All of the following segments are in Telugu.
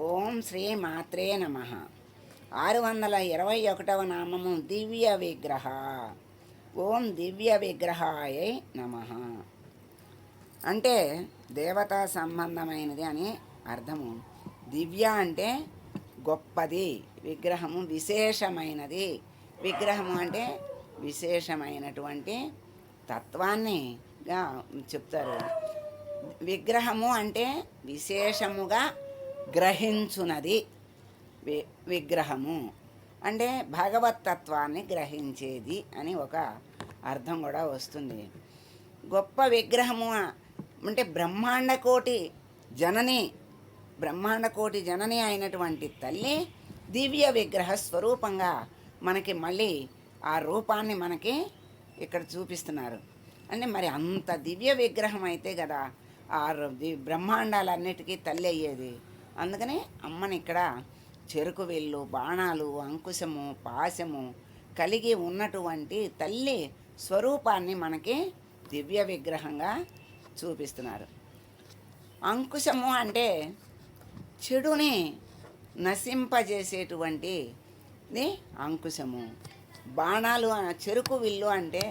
ఓం శ్రీ మాత్రే నమ. 621వ నామము దివ్య విగ్రహ. ఓం దివ్య విగ్రహాయ నమ అంటే దేవతా సంబంధమైనది అని అర్థము. దివ్య అంటే గొప్పది, విగ్రహము విశేషమైనది. విగ్రహము అంటే విశేషమైనటువంటి తత్వాన్నిగా చెప్తారు. విగ్రహము అంటే విశేషముగా గ్రహించునది. విగ్రహము అంటే భగవతత్వాన్ని గ్రహించేది అని ఒక అర్థం కూడా వస్తుంది. గొప్ప విగ్రహము అంటే బ్రహ్మాండకోటి జనని అయినటువంటి తల్లి దివ్య విగ్రహ స్వరూపంగా మనకి మళ్ళీ ఆ రూపాన్ని మనకి ఇక్కడ చూపిస్తున్నారు. అంటే మరి అంత దివ్య విగ్రహం అయితే కదా ఆ బ్రహ్మాండాలన్నిటికీ తల్లి అయ్యేది. అందుకని అమ్మని ఇక్కడ చెరుకు వెళ్ళు, బాణాలు, అంకుశము, పాశము కలిగి ఉన్నటువంటి తల్లి స్వరూపాన్ని మనకి దివ్య విగ్రహంగా చూపిస్తున్నారు. అంకుశము అంటే చెడుని నశింపజేసేటువంటిది అంకుశము. బాణాలు, చెరుకు విల్లు అంటే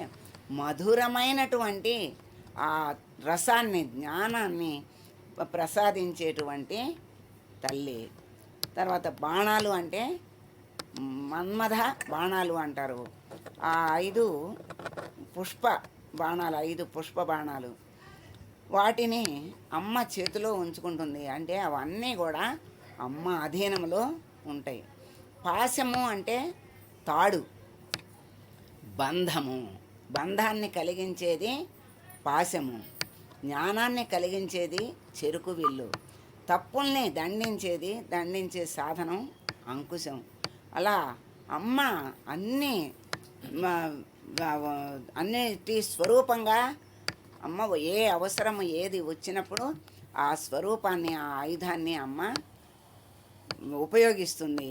మధురమైనటువంటి ఆ రసాన్ని, జ్ఞానాన్ని ప్రసాదించేటువంటి తల్లి. తర్వాత బాణాలు అంటే మన్మథ బాణాలు అంటారు. ఆ 5 పుష్ప బాణాలు వాటిని అమ్మ చేతిలో ఉంచుకుంటుంది. అంటే అవన్నీ కూడా అమ్మ అధీనంలో ఉంటాయి. పాశము అంటే తాడు, బంధాన్ని కలిగించేది పాశము. జ్ఞానాన్ని కలిగించేది చెరుకు విల్లు. తప్పుల్ని దండించే సాధనం అంకుశం. అలా అమ్మ అన్నిటి స్వరూపంగా అమ్మ ఏ అవసరం ఏది వచ్చినప్పుడు ఆ స్వరూపాన్ని, ఆ ఆయుధాన్ని అమ్మ ఉపయోగిస్తుంది.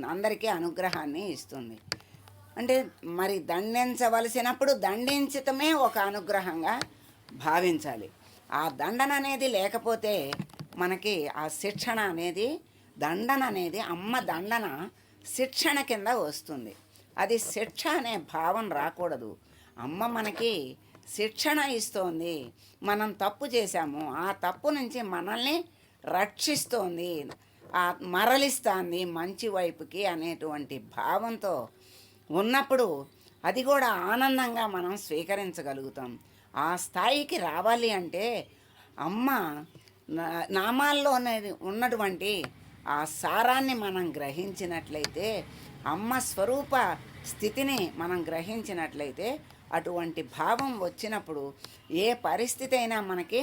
అందరికీ అనుగ్రహాన్ని ఇస్తుంది. అంటే మరి దండించవలసినప్పుడు దండించటమే ఒక అనుగ్రహంగా భావించాలి. ఆ దండన అనేది లేకపోతే మనకి ఆ శిక్షణ అనేది, అమ్మ దండన శిక్షణ కింద వస్తుంది. అది శిక్ష అనే భావం రాకూడదు. అమ్మ మనకి శిక్షణ ఇస్తోంది. మనం తప్పు చేశాము, ఆ తప్పు నుంచి మనల్ని రక్షిస్తోంది, మరలిస్తోంది మంచి వైపుకి అనేటువంటి భావంతో ఉన్నప్పుడు అది కూడా ఆనందంగా మనం స్వీకరించగలుగుతాం. ఆ స్థాయికి రావాలి అంటే అమ్మ నామాల్లో ఉన్నటువంటి ఆ సారాన్ని మనం గ్రహించినట్లయితే, అమ్మ స్వరూప స్థితిని మనం గ్రహించినట్లయితే, అటువంటి భావం వచ్చినప్పుడు ఏ పరిస్థితి అయినా మనకి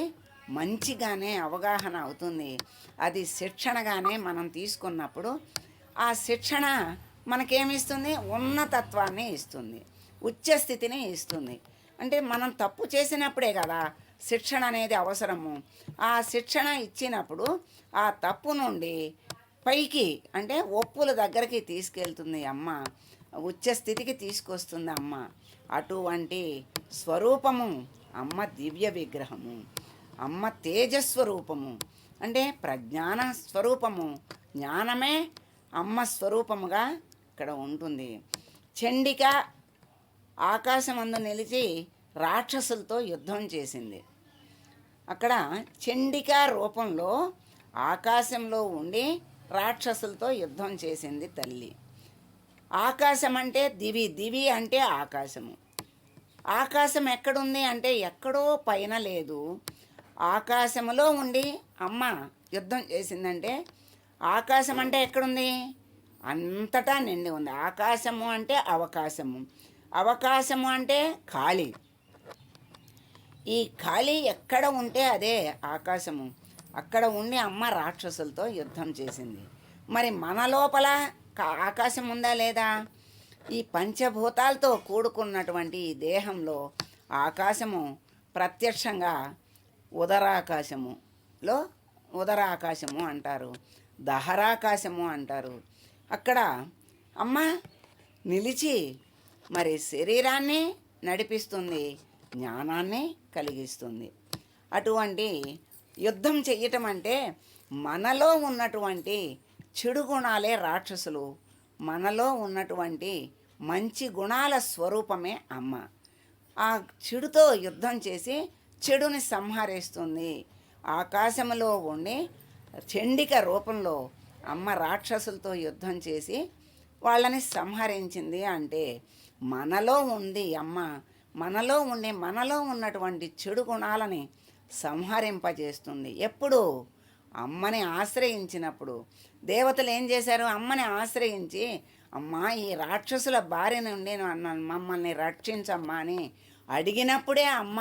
మంచిగానే అవగాహన అవుతుంది. అది శిక్షణగానే మనం తీసుకున్నప్పుడు ఆ శిక్షణ మనకేమిస్తుంది? ఉన్నతత్వాన్ని ఇస్తుంది, ఉచ్చస్థితిని ఇస్తుంది. అంటే మనం తప్పు చేసినప్పుడే కదా శిక్షణ అనేది అవసరము. ఆ శిక్షణ ఇచ్చినప్పుడు ఆ తప్పు నుండి పైకి అంటే ఒప్పుల దగ్గరికి తీసుకెళ్తుంది అమ్మ, ఉచ్చస్థితికి తీసుకొస్తుంది అమ్మ. అటువంటి స్వరూపము అమ్మ దివ్య విగ్రహము. అమ్మ తేజస్వరూపము అంటే ప్రజ్ఞాన స్వరూపము. జ్ఞానమే అమ్మ స్వరూపముగా ఇక్కడ ఉంటుంది. చండిక ఆకాశమందు నిలిచి రాక్షసులతో యుద్ధం చేసింది. అక్కడ చండిక రూపంలో ఆకాశంలో ఉండి రాక్షసులతో యుద్ధం చేసింది తల్లి. ఆకాశం అంటే దివి అంటే ఆకాశము. ఆకాశం ఎక్కడుంది అంటే ఎక్కడో పైన లేదు. ఆకాశములో ఉండి అమ్మ యుద్ధం చేసిందంటే ఆకాశం అంటే ఎక్కడుంది? అంతటా నిండి ఉంది. ఆకాశము అంటే అవకాశము అంటే ఖాళీ. ఈ ఖాళీ ఎక్కడ ఉంటే అదే ఆకాశము. అక్కడ ఉండి అమ్మ రాక్షసులతో యుద్ధం చేసింది. మరి మన లోపల ఆకాశం ఉందా లేదా? ఈ పంచభూతాలతో కూడుకున్నటువంటి ఈ దేహంలో ఆకాశము ప్రత్యక్షంగా ఉదరాకాశము అంటారు, దహరాకాశము అంటారు. అక్కడ అమ్మ నిలిచి మరి శరీరాన్ని నడిపిస్తుంది, జ్ఞానాన్ని కలిగిస్తుంది. అటువంటి యుద్ధం చెయ్యటం అంటే మనలో ఉన్నటువంటి చెడు గుణాలే రాక్షసులు, మనలో ఉన్నటువంటి మంచి గుణాల స్వరూపమే అమ్మ. ఆ చెడుతో యుద్ధం చేసి చెడుని సంహరిస్తుంది. ఆకాశంలో ఉండి చండిక రూపంలో అమ్మ రాక్షసులతో యుద్ధం చేసి వాళ్ళని సంహరించింది. అంటే మనలో ఉంది అమ్మ, మనలో ఉన్నటువంటి చెడు గుణాలని సంహరింపజేస్తుంది. ఎప్పుడు? అమ్మని ఆశ్రయించినప్పుడు. దేవతలు ఏం చేశారు? అమ్మని ఆశ్రయించి, అమ్మా ఈ రాక్షసుల బారి నుండి మమ్మల్ని రక్షించమ్మా అని అడిగినప్పుడే అమ్మ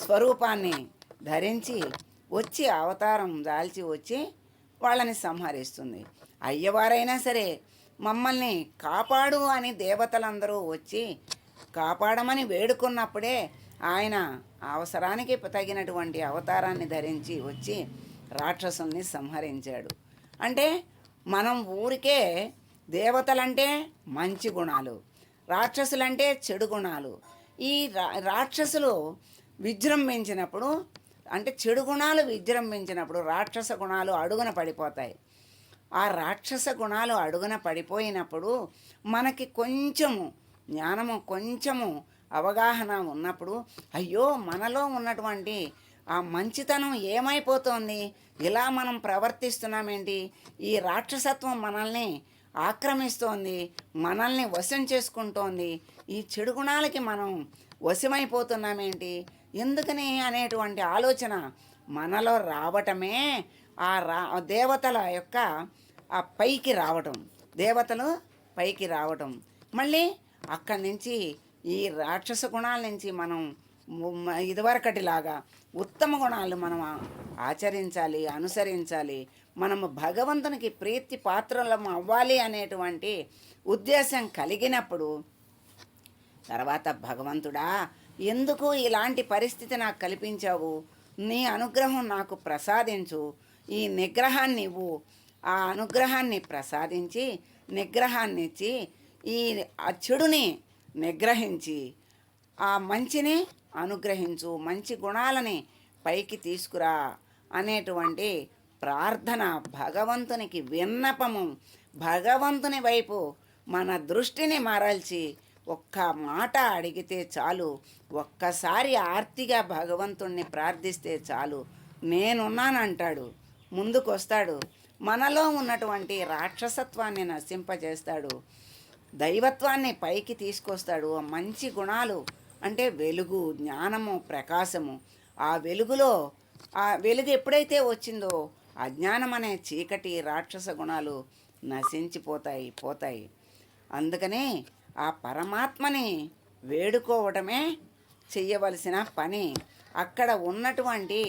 స్వరూపాన్ని ధరించి వచ్చి అవతారం దాల్చి వచ్చి వాళ్ళని సంహరిస్తుంది. అయ్యవారైనా సరే మమ్మల్ని కాపాడు అని దేవతలందరూ వచ్చి కాపాడమని వేడుకున్నప్పుడే ఆయన అవసరానికి తగినటువంటి అవతారాన్ని ధరించి వచ్చి రాక్షసుల్ని సంహరించాడు. అంటే మనం ఊరికే దేవతలంటే మంచి గుణాలు, రాక్షసులంటే చెడు గుణాలు. ఈ రాక్షసులు విజృంభించినప్పుడు, అంటే చెడు గుణాలు విజృంభించినప్పుడు రాక్షస గుణాలు అడుగున పడిపోతాయి. ఆ రాక్షస గుణాలు అడుగున పడిపోయినప్పుడు మనకి కొంచెము జ్ఞానము, కొంచెము అవగాహన ఉన్నప్పుడు, అయ్యో మనలో ఉన్నటువంటి ఆ మంచితనం ఏమైపోతోంది, ఇలా మనం ప్రవర్తిస్తున్నామేంటి, ఈ రాక్షసత్వం మనల్ని ఆక్రమిస్తోంది, మనల్ని వశం చేసుకుంటోంది, ఈ చెడు గుణాలకి మనం వశమైపోతున్నామేంటి, ఎందుకని అనేటువంటి ఆలోచన మనలో రావటమే ఆ దేవతల యొక్క ఆ పైకి రావటం, దేవతలు పైకి రావటం. మళ్ళీ అక్కడి నుంచి ఈ రాక్షస గుణాల నుంచి మనం ఇదివరకటిలాగా ఉత్తమ గుణాలు మనం ఆచరించాలి, అనుసరించాలి. మనము భగవంతునికి ప్రీతి పాత్రలం అవ్వాలి అనేటువంటి ఉద్దేశం కలిగినప్పుడు తర్వాత భగవంతుడా ఎందుకు ఇలాంటి పరిస్థితి నాకు కల్పించావు, నీ అనుగ్రహం నాకు ప్రసాదించు, ఈ నిగ్రహాన్ని ఇవ్వు, ఆ అనుగ్రహాన్ని ప్రసాదించి నిగ్రహాన్ని ఇచ్చి ఈ చెడుని నిగ్రహించి ఆ మంచిని అనుగ్రహించు, మంచి గుణాలని పైకి తీసుకురా అనేటువంటి ప్రార్థన, భగవంతునికి విన్నపము, భగవంతుని వైపు మన దృష్టిని మరల్చి ఒక్క మాట అడిగితే చాలు, ఒక్కసారి ఆర్తిగా భగవంతుణ్ణి ప్రార్థిస్తే చాలు, నేనున్నానంటాడు, ముందుకొస్తాడు, మనలో ఉన్నటువంటి రాక్షసత్వాన్ని నశింపజేస్తాడు, దైవత్వాన్ని పైకి తీసుకొస్తాడు. మంచి గుణాలు అంటే వెలుగు, జ్ఞానము, ప్రకాశము. ఆ వెలుగులో ఆ వెలుగు ఎప్పుడైతే వచ్చిందో అజ్ఞానం అనే చీకటి, రాక్షస గుణాలు పోతాయి. అందుకనే ఆ పరమాత్మని వేడుకోవటమే చెయ్యవలసిన పని. అక్కడ ఉన్నటువంటి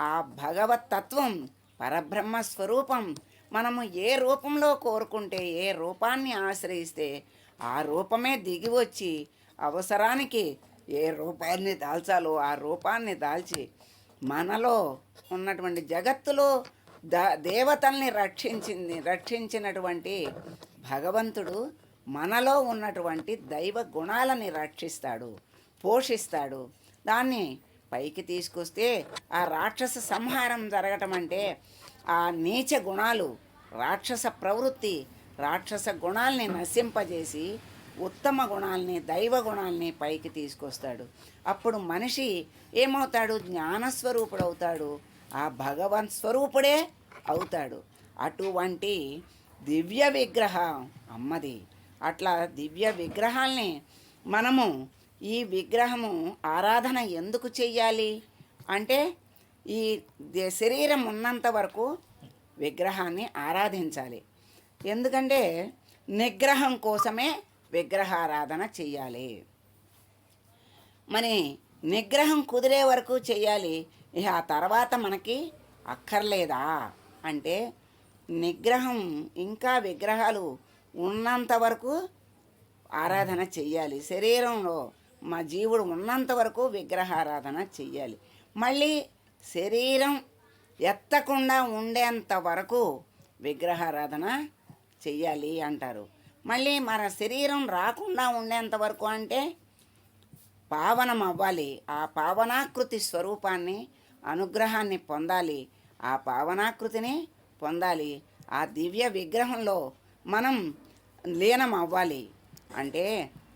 ఆ భగవతత్వం, పరబ్రహ్మ స్వరూపం మనము ఏ రూపంలో కోరుకుంటే, ఏ రూపాన్ని ఆశ్రయిస్తే ఆ రూపమే దిగి వచ్చి అవసరానికి ఏ రూపాన్ని దాల్చాలో ఆ రూపాన్ని దాల్చి మనలో ఉన్నటువంటి జగత్తులో దేవతల్ని రక్షించినటువంటి భగవంతుడు మనలో ఉన్నటువంటి దైవ గుణాలని రక్షిస్తాడు, పోషిస్తాడు. దాన్ని పైకి తీసుకొస్తే ఆ రాక్షస సంహారం జరగటం అంటే ఆ నీచ గుణాలు, రాక్షస ప్రవృత్తి, రాక్షస గుణాల్ని నశింపజేసి ఉత్తమ గుణాల్ని, దైవ గుణాల్ని పైకి తీసుకొస్తాడు. అప్పుడు మనిషి ఏమవుతాడు? జ్ఞానస్వరూపుడు అవుతాడు, ఆ భగవన్ స్వరూపుడే అవుతాడు. అటువంటి దివ్య విగ్రహం అమ్మది. అట్లా దివ్య విగ్రహాల్ని మనము ఈ విగ్రహము ఆరాధన ఎందుకు చెయ్యాలి అంటే, ఈ శరీరం ఉన్నంత వరకు విగ్రహాన్ని ఆరాధించాలి. ఎందుకంటే నిగ్రహం కోసమే విగ్రహారాధన చెయ్యాలి. మరి నిగ్రహం కుదిరే వరకు చెయ్యాలి, ఇక ఆ తర్వాత మనకి అక్కర్లేదా అంటే, నిగ్రహం ఇంకా విగ్రహాలు ఉన్నంత వరకు ఆరాధన చెయ్యాలి. శరీరంలో మా జీవుడు ఉన్నంత వరకు విగ్రహారాధన చెయ్యాలి. మళ్ళీ శరీరం ఎత్తకుండా ఉండేంత వరకు విగ్రహారాధన చెయ్యాలి అంటారు. మళ్ళీ మన శరీరం రాకుండా ఉండేంత వరకు అంటే పావనం అవ్వాలి. ఆ పావనాకృతి స్వరూపాన్ని, అనుగ్రహాన్ని పొందాలి, ఆ పావనాకృతిని పొందాలి, ఆ దివ్య విగ్రహంలో మనం లీనం అవ్వాలి. అంటే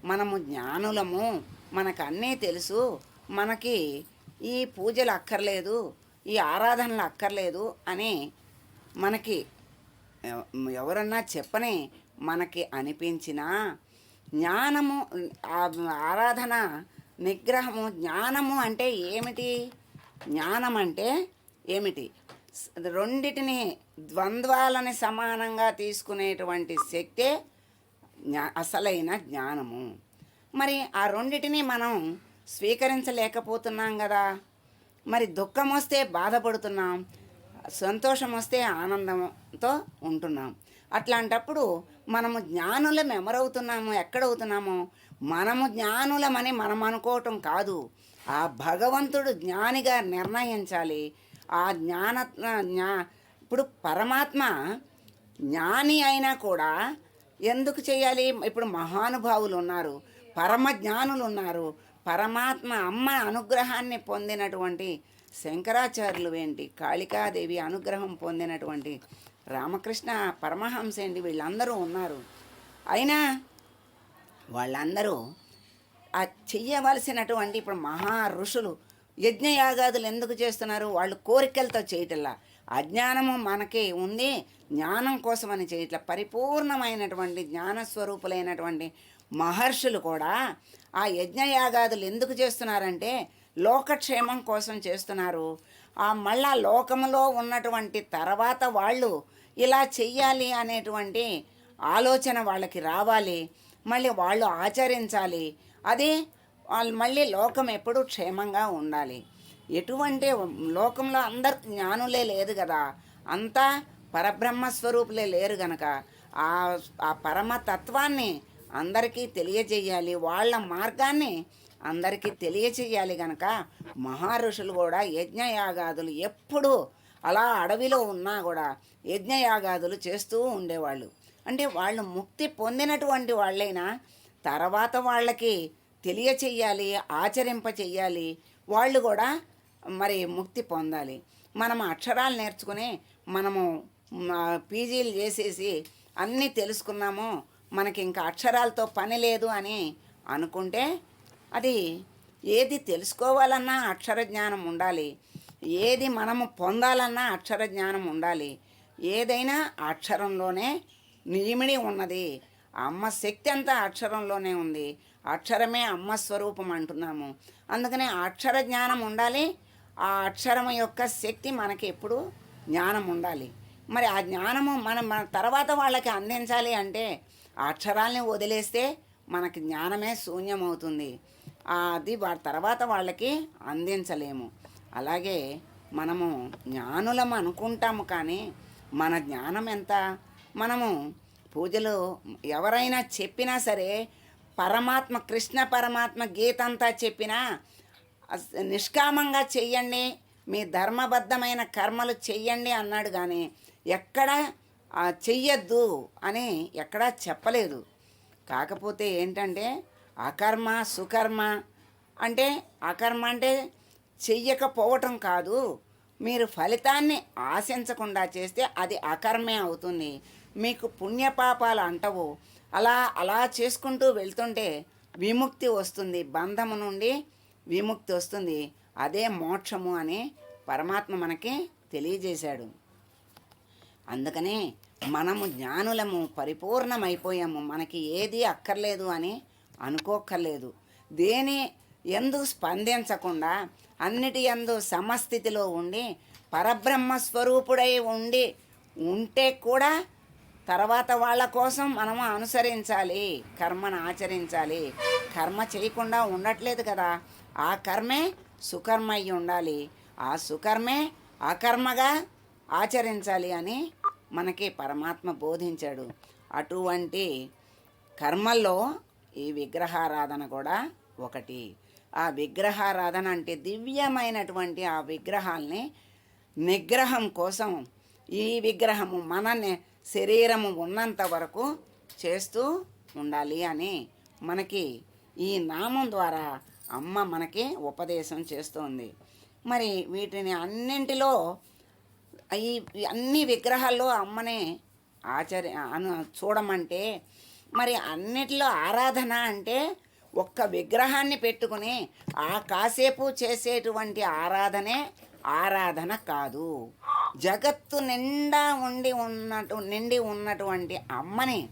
మనము జ్ఞానులము, మనకు అన్నీ తెలుసు, మనకి ఈ పూజలు అక్కర్లేదు, ఈ ఆరాధనలు అక్కర్లేదు అని మనకి ఎవరన్నా చెప్పని మనకి అనిపించినా జ్ఞానము, ఆరాధన, నిగ్రహము, జ్ఞానము అంటే ఏమిటి? జ్ఞానం అంటే ఏమిటి? రెండిటిని ద్వంద్వాలని సమానంగా తీసుకునేటువంటి శక్తే అసలైన జ్ఞానము. మరి ఆ రెండిటిని మనం స్వీకరించలేకపోతున్నాం కదా. మరి దుఃఖం వస్తే బాధపడుతున్నాం, సంతోషం వస్తే ఆనందంతో ఉంటున్నాం. అట్లాంటప్పుడు మనము జ్ఞానులం ఎవరవుతున్నాము, ఎక్కడవుతున్నాము? మనము జ్ఞానులమని మనం అనుకోవటం కాదు, ఆ భగవంతుడు జ్ఞానిగా నిర్ణయించాలి. ఆ ఇప్పుడు పరమాత్మ జ్ఞాని అయినా కూడా ఎందుకు చేయాలి? ఇప్పుడు మహానుభావులు ఉన్నారు, పరమ జ్ఞానులు ఉన్నారు. పరమాత్మ అమ్మ అనుగ్రహాన్ని పొందినటువంటి శంకరాచార్యులు ఏంటి, కాళికాదేవి అనుగ్రహం పొందినటువంటి రామకృష్ణ పరమహంస ఏంటి, వీళ్ళందరూ ఉన్నారు. అయినా వాళ్ళందరూ ఆ చెయ్యవలసినటువంటి ఇప్పుడు మహా ఋషులు యజ్ఞయాగాదులు ఎందుకు చేస్తున్నారు? వాళ్ళు కోరికలతో చేయటల్లా, అజ్ఞానము మనకి ఉంది, జ్ఞానం కోసమని చేయట్లా. పరిపూర్ణమైనటువంటి జ్ఞానస్వరూపులైనటువంటి మహర్షులు కూడా ఆ యజ్ఞయాగాదులు ఎందుకు చేస్తున్నారంటే లోకక్షేమం కోసం చేస్తున్నారు. ఆ మళ్ళా లోకంలో ఉన్నటువంటి తర్వాత వాళ్ళు ఇలా చెయ్యాలి అనేటువంటి ఆలోచన వాళ్ళకి రావాలి, మళ్ళీ వాళ్ళు ఆచరించాలి. అది వాళ్ళు మళ్ళీ లోకం ఎప్పుడూ క్షేమంగా ఉండాలి. ఎటువంటి లోకంలో అందరు జ్ఞానులే లేదు కదా, అంతా పరబ్రహ్మస్వరూపులే లేరు గనక ఆ పరమతత్వాన్ని అందరికీ తెలియజేయాలి, వాళ్ళ మార్గాన్ని అందరికీ తెలియచేయాలి. గనక మహారుషులు కూడా యజ్ఞయాగాదులు ఎప్పుడూ అలా అడవిలో ఉన్నా కూడా యజ్ఞయాగాదులు చేస్తూ ఉండేవాళ్ళు. అంటే వాళ్ళు ముక్తి పొందినటువంటి వాళ్ళైనా తర్వాత వాళ్ళకి తెలియచెయ్యాలి, ఆచరింప చెయ్యాలి, వాళ్ళు కూడా మరి ముక్తి పొందాలి. మనం అక్షరాలు నేర్చుకుని మనము పీజీలు చేసేసి అన్నీ తెలుసుకున్నాము, మనకి ఇంకా అక్షరాలతో పని లేదు అని అనుకుంటే అది ఏది తెలుసుకోవాలన్నా అక్షర జ్ఞానం ఉండాలి, ఏది మనము పొందాలన్నా అక్షర జ్ఞానం ఉండాలి. ఏదైనా అక్షరంలోనే నిమిడి ఉన్నది. అమ్మ శక్తి అంతా అక్షరంలోనే ఉంది, అక్షరమే అమ్మ స్వరూపం అంటున్నాము. అందుకనే అక్షర జ్ఞానం ఉండాలి, ఆ అక్షరం యొక్క శక్తి మనకి ఎప్పుడు జ్ఞానం ఉండాలి. మరి ఆ జ్ఞానము మన తర్వాత వాళ్ళకి అందించాలి అంటే ఆ అక్షరాల్ని వదిలేస్తే మనకి జ్ఞానమే శూన్యమవుతుంది, అది వాటి తర్వాత వాళ్ళకి అందించలేము. అలాగే మనము జ్ఞానులం అనుకుంటాము, కానీ మన జ్ఞానం ఎంత? మనము పూజలు ఎవరైనా చెప్పినా సరే, పరమాత్మ కృష్ణ పరమాత్మ గీతంతా చెప్పినా నిష్కామంగా చెయ్యండి, మీ ధర్మబద్ధమైన కర్మలు చెయ్యండి అన్నాడు, కానీ ఎక్కడ చెయ్యొద్దు అని ఎక్కడా చెప్పలేదు. కాకపోతే ఏంటంటే అకర్మ సుకర్మ అంటే, అకర్మ అంటే చెయ్యకపోవటం కాదు, మీరు ఫలితాన్ని ఆశించకుండా చేస్తే అది అకర్మే అవుతుంది, మీకు పుణ్యపాపాలు అంటవు. అలా చేసుకుంటూ వెళ్తుంటే విముక్తి వస్తుంది, బంధము నుండి విముక్తి వస్తుంది, అదే మోక్షము అని పరమాత్మ మనకి తెలియజేశాడు. అందుకనే మనము జ్ఞానులము, పరిపూర్ణమైపోయాము, మనకి ఏది అక్కర్లేదు అని అనుకోక్కర్లేదు. దేని ఎందు స్పందించకుండా అన్నిటి యందు సమస్థితిలో ఉండి పరబ్రహ్మస్వరూపుడై ఉంటే కూడా తర్వాత వాళ్ళ కోసం మనము అనుసరించాలి, కర్మను ఆచరించాలి. కర్మ చేయకుండా ఉండట్లేదు కదా, ఆ కర్మే సుకర్మ అయి ఉండాలి, ఆ సుకర్మే అకర్మగా ఆచరించాలి అని మనకి పరమాత్మ బోధించాడు. అటువంటి కర్మల్లో ఈ విగ్రహారాధన కూడా ఒకటి. ఆ విగ్రహారాధన అంటే దివ్యమైనటువంటి ఆ విగ్రహాల్ని నిగ్రహం కోసం ఈ విగ్రహము మన శరీరము ఉన్నంత వరకు చేస్తూ ఉండాలి అని మనకి ఈ నామం ద్వారా అమ్మ మనకి ఉపదేశం చేస్తోంది. మరి వీటిని అన్నింటిలో ఈ అన్ని విగ్రహాల్లో అమ్మనే చూడమంటే, మరి అన్నిటిలో ఆరాధన అంటే ఒక్క విగ్రహాన్ని పెట్టుకుని ఆ కాసేపు చేసేటువంటి ఆరాధన కాదు. జగత్తు నిండి ఉన్నటువంటి అమ్మని,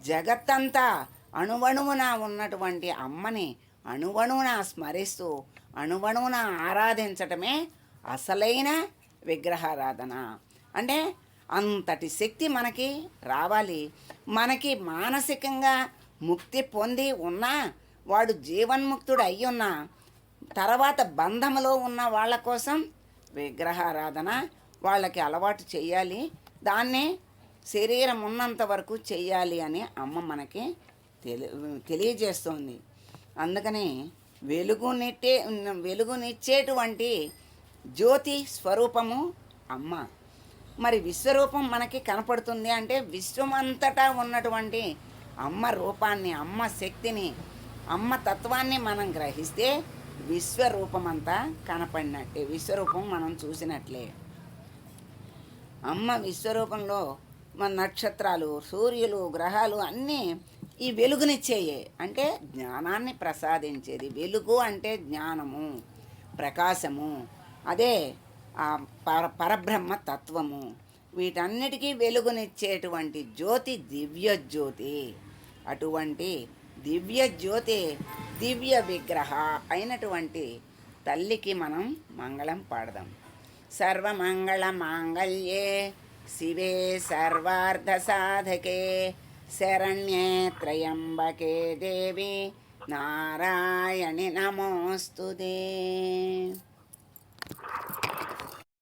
జగత్తంతా అణువణువున ఉన్నటువంటి అమ్మని అణువణువున స్మరిస్తూ అణువణువున ఆరాధించటమే అసలైన విగ్రహారాధన. అంటే అంతటి శక్తి మనకి రావాలి. మనకి మానసికంగా ముక్తి పొంది ఉన్నా, వాడు జీవన్ముక్తుడు అయ్యున్నా, తర్వాత బంధములో ఉన్న వాళ్ళ కోసం విగ్రహారాధన వాళ్ళకి అలవాటు చేయాలి. దాన్నే శరీరం ఉన్నంత వరకు చెయ్యాలి అని అమ్మ మనకి తెలియజేస్తోంది. అందుకని వెలుగునిచ్చేటువంటి జ్యోతి స్వరూపము అమ్మ. మరి విశ్వరూపం మనకి కనపడుతుంది అంటే విశ్వమంతటా ఉన్నటువంటి అమ్మ రూపాన్ని, అమ్మ శక్తిని, అమ్మ తత్వాన్ని మనం గ్రహిస్తే విశ్వరూపమంతా కనపడినట్టే, విశ్వరూపం మనం చూసినట్లే. అమ్మ విశ్వరూపంలో మన నక్షత్రాలు, సూర్యులు, గ్రహాలు అన్నీ ఈ వెలుగునిచ్చేయే. అంటే జ్ఞానాన్ని ప్రసాదించేది. వెలుగు అంటే జ్ఞానము, ప్రకాశము, అదే ఆ పరబ్రహ్మ తత్వము. వీటన్నిటికీ వెలుగునిచ్చేటువంటి జ్యోతి దివ్యజ్యోతి. అటువంటి దివ్యజ్యోతి, దివ్య విగ్రహ అయినటువంటి తల్లికి మనం మంగళం పాడదాం. సర్వమంగళ మాంగళ్యే శివే సర్వార్థ సాధకే శరణ్యే త్రయంబకే దేవి నారాయణి నమోస్తుతే.